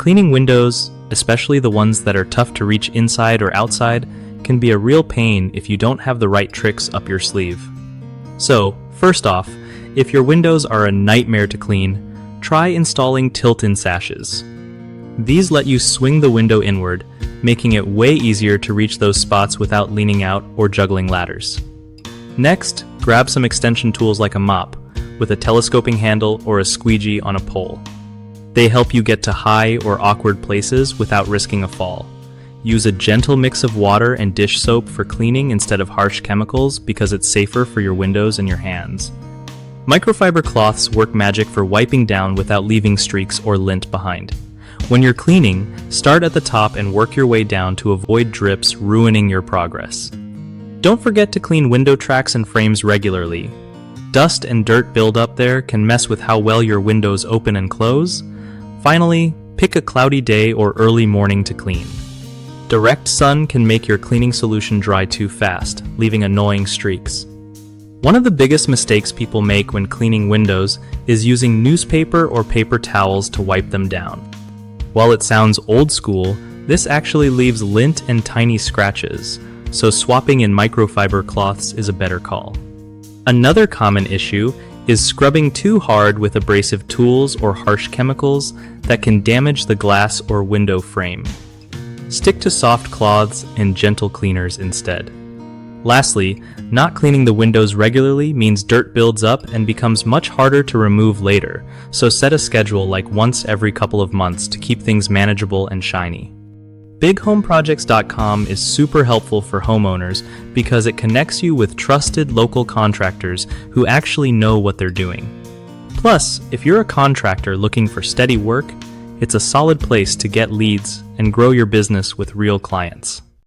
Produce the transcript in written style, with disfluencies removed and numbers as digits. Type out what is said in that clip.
Cleaning windows, especially the ones that are tough to reach inside or outside, can be a real pain if you don't have the right tricks up your sleeve. So, first off, if your windows are a nightmare to clean, try installing tilt-in sashes. These let you swing the window inward, making it way easier to reach those spots without leaning out or juggling ladders. Next, grab some extension tools like a mop, with a telescoping handle or a squeegee on a pole. They help you get to high or awkward places without risking a fall. Use a gentle mix of water and dish soap for cleaning instead of harsh chemicals because it's safer for your windows and your hands. Microfiber cloths work magic for wiping down without leaving streaks or lint behind. When you're cleaning, start at the top and work your way down to avoid drips ruining your progress. Don't forget to clean window tracks and frames regularly. Dust and dirt buildup there can mess with how well your windows open and close. Finally, pick a cloudy day or early morning to clean. Direct sun can make your cleaning solution dry too fast, leaving annoying streaks. One of the biggest mistakes people make when cleaning windows is using newspaper or paper towels to wipe them down. While it sounds old school, this actually leaves lint and tiny scratches, so swapping in microfiber cloths is a better call. Another common issue is scrubbing too hard with abrasive tools or harsh chemicals that can damage the glass or window frame. Stick to soft cloths and gentle cleaners instead. Lastly, not cleaning the windows regularly means dirt builds up and becomes much harder to remove later, so set a schedule like once every couple of months to keep things manageable and shiny. BigHomeProjects.com is super helpful for homeowners because it connects you with trusted local contractors who actually know what they're doing. Plus, if you're a contractor looking for steady work, it's a solid place to get leads and grow your business with real clients.